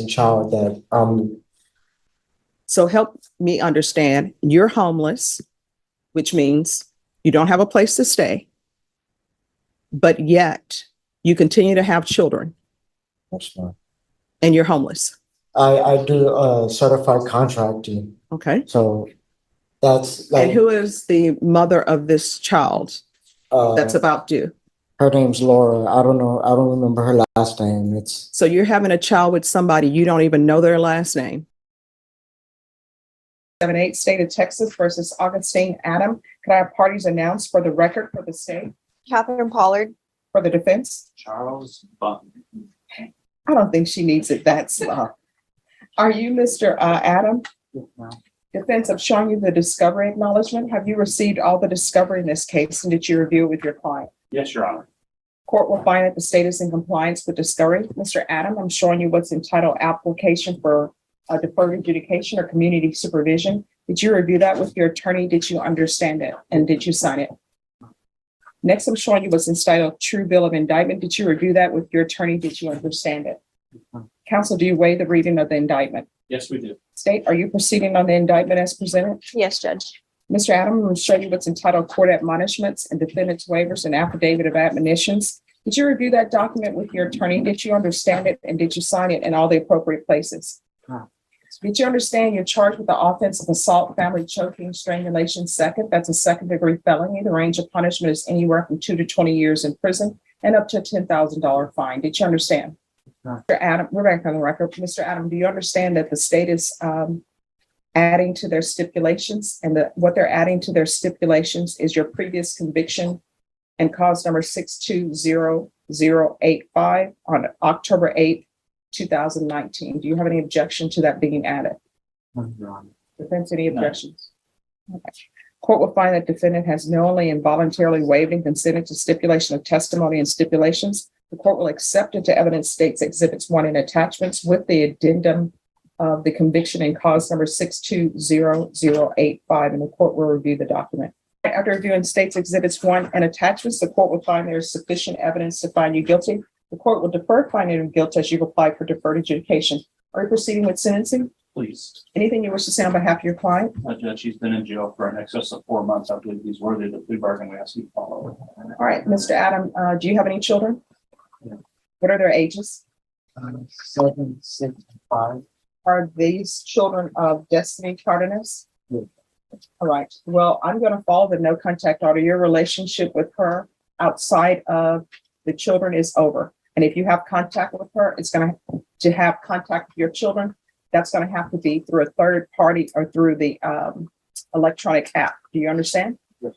child that So help me understand, you're homeless, which means you don't have a place to stay, but yet you continue to have children that's fine. and you're homeless. I do certified contracting, Okay. so that's And like who is the mother of this child that's about due? her name's Laura. I don't know. I don't remember her last name. It's So you're having a child with somebody you don't even know their last name. 7-8 State of Texas versus Augustine Adam. Could I have parties announced for the record for the state? Catherine Pollard. For the defense? Charles Button. I don't think she needs it that slow. Are you Mr. Adam? Defense, I'm showing you the discovery acknowledgement. Have you received all the discovery in this case, and did you review it with your client? Yes, Your Honor. Court will find that the state is in compliance with discovery. Mr. Adam, I'm showing you what's entitled application for deferred adjudication or community supervision. Did you review that with your attorney? Did you understand it? And did you sign it? Next, I'm showing you what's entitled true bill of indictment. Did you review that with your attorney? Did you understand it? Counsel, do you waive the reading of the indictment? Yes, we do. State, are you proceeding on the indictment as presented? Yes, Judge. Mr. Adam, I'm going to show you what's entitled court admonishments and defendant's waivers and affidavit of admonitions. Did you review that document with your attorney? Did you understand it? And did you sign it in all the appropriate places? Did you understand you're charged with the offense of assault, family choking, strangulation, second? That's a second-degree felony. The range of punishment is anywhere from 2 to 20 years in prison and up to a $10,000 fine. Did you understand? Mr. Adam, we're back on the record. Mr. Adam, do you understand that the state is adding to their stipulations, and that what they're adding to their stipulations is your previous conviction and cause number 620085 on October 8th, 2019. Do you have any objection to that being added? Defense, any objections? Okay. Court will find that defendant has knowingly and voluntarily waived and consented to stipulation of testimony and stipulations. The court will accept into evidence states exhibits 1 and attachments with the addendum of the conviction and cause number 620085, and the court will review the document. After reviewing states exhibits 1 and attachments, the court will find there is sufficient evidence to find you guilty. The court will defer finding of guilt as you've applied for deferred adjudication. Are you proceeding with sentencing? Please. Anything you wish to say on behalf of your client? Judge, he's been in jail for in excess of 4 months. I believe he's worthy of the plea bargain we ask you to follow. All right, Mr. Adam, do you have any children? Yeah. What are their ages? 7, 6, and 5. Are these children of Destiny Cardenas? Yeah. All right. Well, I'm going to follow the no contact order. Your relationship with her outside of the children is over. And if you have contact with her, it's going to have contact with your children. That's going to have to be through a third party or through the electronic app. Do you understand? Yes.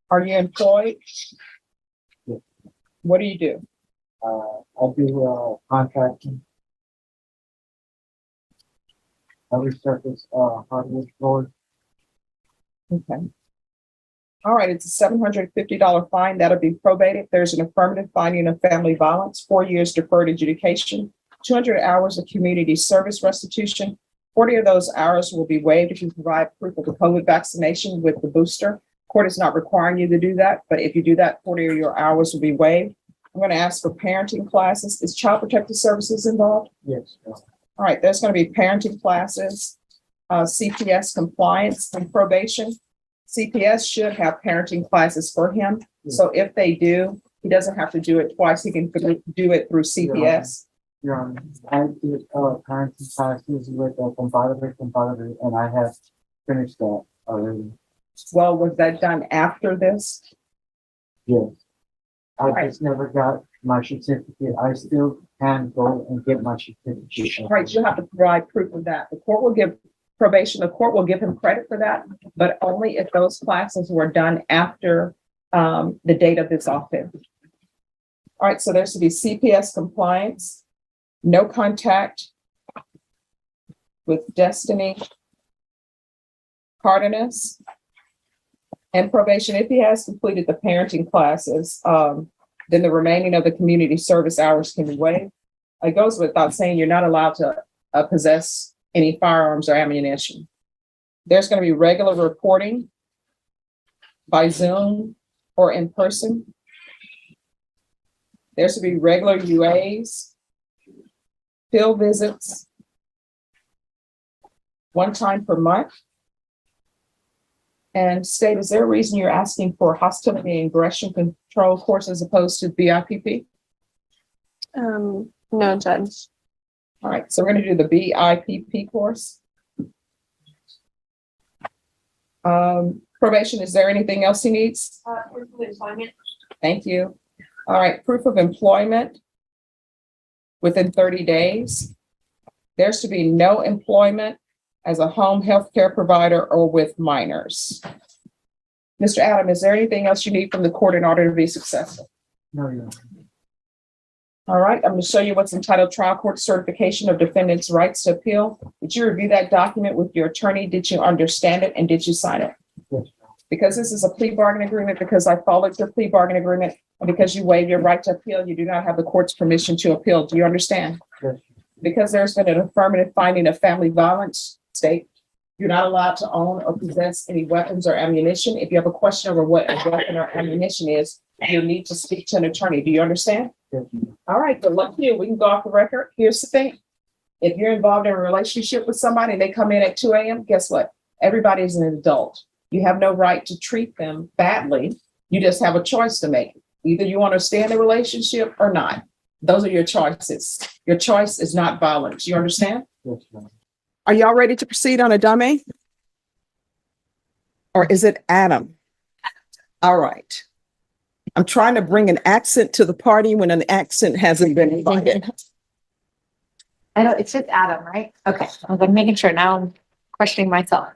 Are you employed? Yes. What do you do? I do contracting. I resurface hardwood floors. Okay. All right, it's a $750 fine. That'll be probated. There's an affirmative finding of family violence, 4 years deferred adjudication, 200 hours of community service restitution. 40 of those hours will be waived if you provide proof of the COVID vaccination with the booster. Court is not requiring you to do that, but if you do that, 40 of your hours will be waived. I'm going to ask for parenting classes. Is Child Protective Services involved? Yes. All right, there's going to be parenting classes, CPS compliance and probation. CPS should have parenting classes for him. So if they do, he doesn't have to do it twice. He can do it through CPS. Your Honor, I did parenting classes with compadre, and I have finished that already. Well, was that done after this? Yes. I Right. just never got my certificate. I still can go and get my certificate. Right, you'll have to provide proof of that. The court will give probation, the court will give him credit for that, but only if those classes were done after the date of this offense. All right, so there's to be CPS compliance, no contact with Destiny Cardenas, and probation. If he has completed the parenting classes, then the remaining of the community service hours can be waived. It goes without saying you're not allowed to possess any firearms or ammunition. There's going to be regular reporting by Zoom or in person. There should be regular UAs, field visits, one time per month. And state, is there a reason you're asking for hostility and aggression control course as opposed to BIPP? No, Judge. All right, so we're gonna do the BIPP course. Probation, is there anything else he needs? Thank you. All right, proof of employment within 30 days. There's to be no employment as a home health care provider or with minors. Mr. Adam, is there anything else you need from the court in order to be successful? No, Your Honor. All right, I'm going to show you what's entitled Trial Court Certification of Defendant's Rights to Appeal. Did you review that document with your attorney? Did you understand it and did you sign it? Yes, Because this is a plea bargain agreement, because I followed your plea bargain agreement, and because you waive your right to appeal, you do not have the court's permission to appeal. Do you understand? yes, Because there's been an affirmative finding of family violence, state, you're not allowed to own or possess any weapons or ammunition. If you have a question over what a weapon or ammunition is, you'll need to speak to an attorney. Do you understand? yes, Your Honor. All right, good luck to you. We can go off the record. Here's the thing. If you're involved in a relationship with somebody and they come in at 2 a.m., guess what? Everybody is an adult. You have no right to treat them badly. You just have a choice to make. Either you want to stay in the relationship or not. Those are your choices. Your choice is not violence. You understand? Yes, Your Honor. Are y'all ready to proceed on a dummy? Or is it Adam? All right. I'm trying to bring an accent to the party when an accent hasn't been invited. I know, it's just Adam, right? Okay, I was like making sure. Now I'm questioning myself.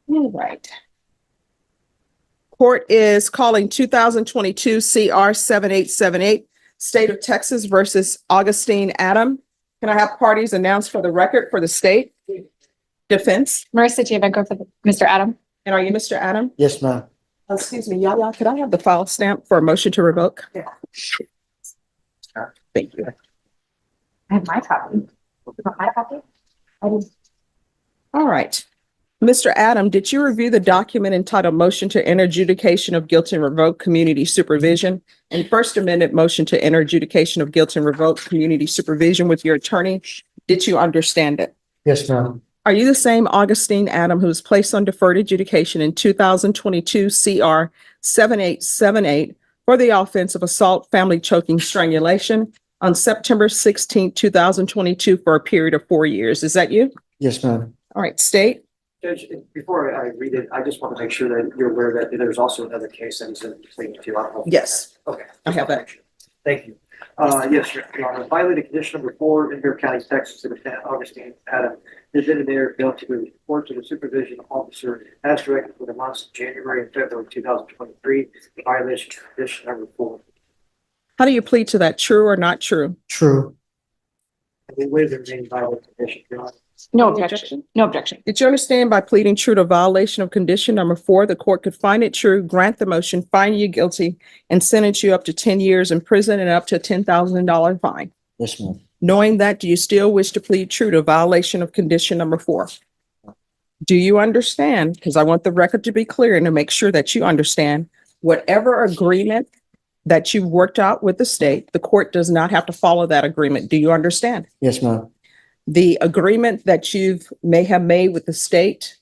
All right. Court is calling 2022 CR 7878, State of Texas versus Augustine Adam. Can I have parties announced for the record for the state defense? Marissa Javenko for Mr. Adam. And are you Mr. Adam? Yes, ma'am. Excuse me, Yaya, could I have the file stamp for a motion to revoke? Yeah. Thank you. I have my copy. You want my copy? I didn't. All right. Mr. Adam, did you review the document entitled Motion to Enter Adjudication of Guilt and Revoke Community Supervision and First Amendment Motion to Enter Adjudication of Guilt and Revoke Community Supervision with your attorney? Did you understand it? Yes, ma'am. Are you the same Augustine Adam who was placed on deferred adjudication in 2022 CR 7878 for the offense of assault, family choking, strangulation on September 16, 2022 for a period of 4 years? Is that you? Yes, ma'am. All right, state. Judge, before I read it, I just want to make sure that you're aware that there's also another case that he's in pleading to. I don't know if- Yes. Okay. I have that. Thank you. Yes, Your Honor, violated condition number 4 in Bear County, Texas, to Lieutenant Augustine Adam. The defendant there failed to report to the supervision officer as directed for the months of January and February 2023, violation of condition number 4. How do you plead to that? True or not true? True. And we waive the remaining violation condition, Your Honor. No Any objection. No objection. Did you understand by pleading true to violation of condition number 4, the court could find it true, grant the motion, find you guilty, and sentence you up to 10 years in prison and up to a $10,000 fine? Yes, ma'am. Knowing that, do you still wish to plead true to violation of condition number 4? Do you understand? Because I want the record to be clear and to make sure that you understand whatever agreement that you've worked out with the state, the court does not have to follow that agreement. Do you understand? Yes, ma'am. The agreement that may have made with the state,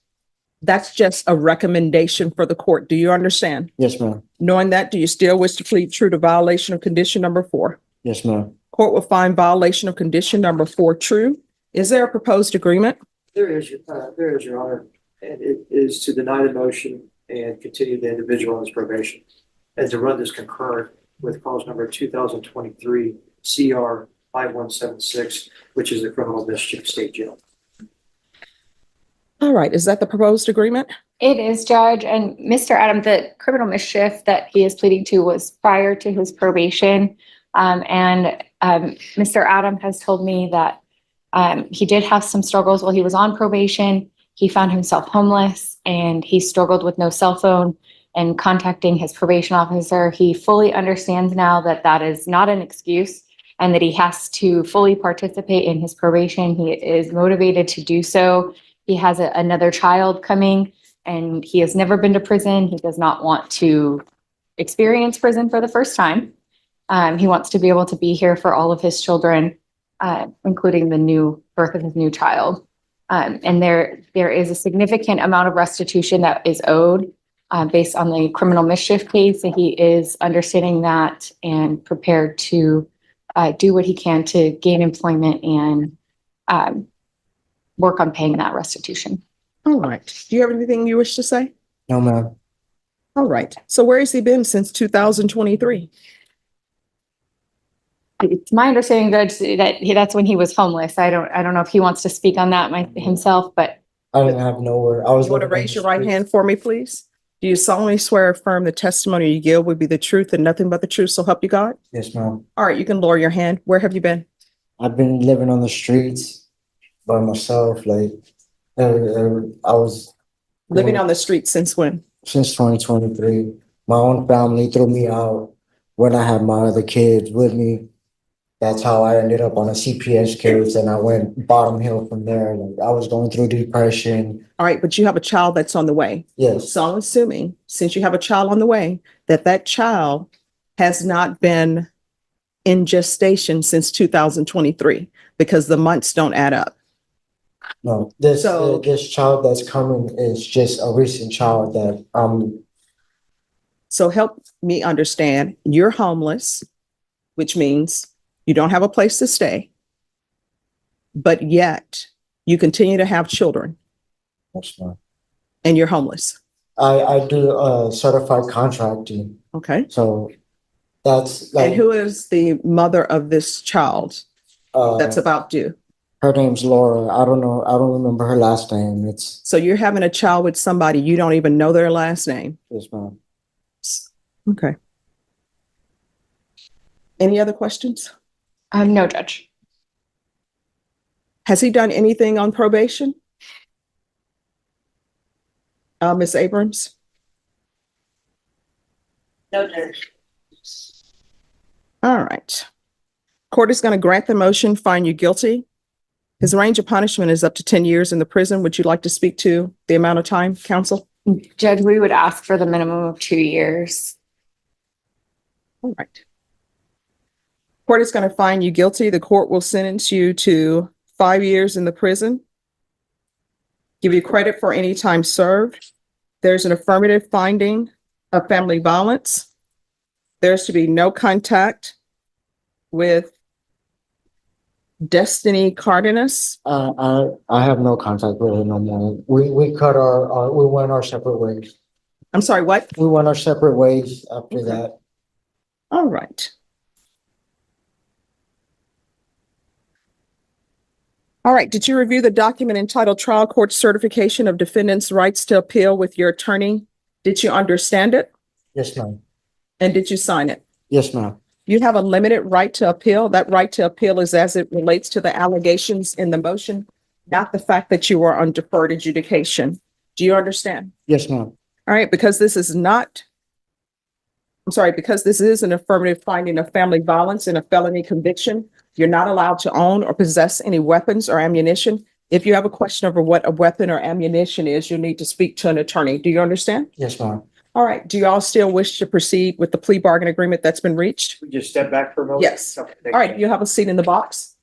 that's just a recommendation for the court. Do you understand? Yes, ma'am. Knowing that, do you still wish to plead true to violation of condition number 4? Yes, ma'am. Court will find violation of condition number 4 true. Is there a proposed agreement? There is, Your Honor, and it is to deny the motion and continue the individual on his probation and to run this concurrent with clause number 2023 CR 5176, which is the criminal mischief state jail. All right, is that the proposed agreement? It is, Judge. And Mr. Adam, the criminal mischief that he is pleading to was prior to his probation. Mr. Adam has told me that he did have some struggles while he was on probation. He found himself homeless and he struggled with no cell phone and contacting his probation officer. He fully understands now that that is not an excuse and that he has to fully participate in his probation. He is motivated to do so. He has another child coming and he has never been to prison. He does not want to experience prison for the first time. He wants to be able to be here for all of his children, including the new birth of his new child. And there is a significant amount of restitution that is owed based on the criminal mischief case. And he is understanding that and prepared to do what he can to gain employment and work on paying that restitution. All right. Do you have anything you wish to say? No, ma'am. All right. So where has he been since 2023? It's my understanding, Judge, that that's when he was homeless. I don't know if he wants to speak on that himself, but I didn't have nowhere. I was. You want to living on raise the your right street. hand for me, please? Do you solemnly swear or affirm the testimony you give would be the truth and nothing but the truth, so help you God? Yes, ma'am. All right, you can lower your hand. Where have you been? I've been living on the streets by myself. Like, I was Living on the street since when? since 2023. My own family threw me out when I had my other kids with me. That's how I ended up on a CPS case, and I went bottom hill from there. Like, I was going through depression. All right, but you have a child that's on the way. Yes, So I'm assuming, since you have a child on the way, that child has not been in gestation since 2023 because the months don't add up. no, this So- this child that's coming is just a recent child that So help me understand, you're homeless, which means you don't have a place to stay, but yet you continue to have children That's fine. and you're homeless. I do certified contracting, Okay. so that's And like who is the mother of this child that's about due? her name's Laura. I don't know. I don't remember her last name. It's So you're having a child with somebody you don't even know their last name. this ma'am. Okay. Any other questions? no, Judge. Has he done anything on probation? Ms. Abrams? No, Judge. All right. Court is going to grant the motion, find you guilty. His range of punishment is up to 10 years in the prison. Would you like to speak to the amount of time, counsel? Judge, we would ask for the minimum of 2 years. All right. Court is going to find you guilty. The court will sentence you to 5 years in the prison. Give you credit for any time served. There's an affirmative finding of family violence. There's to be no contact with Destiny Cardenas. I have no contact with her no more. We cut we went our separate ways. I'm sorry, what? We went our separate ways after Okay. that. All right. All right, did you review the document entitled Trial Court Certification of Defendant's Rights to Appeal with your attorney? Did you understand it? Yes, ma'am. And did you sign it? Yes, ma'am. You have a limited right to appeal. That right to appeal is as it relates to the allegations in the motion, not the fact that you are on deferred adjudication. Do you understand? Yes, ma'am. All right, because this is not, I'm sorry, because this is an affirmative finding of family violence and a felony conviction, you're not allowed to own or possess any weapons or ammunition. If you have a question over what a weapon or ammunition is, you need to speak to an attorney. Do you understand? Yes, ma'am. All right, do you all still wish to proceed with the plea bargain agreement that's been reached? We just step back for a moment? Yes. Okay, All right, you have a seat in the box.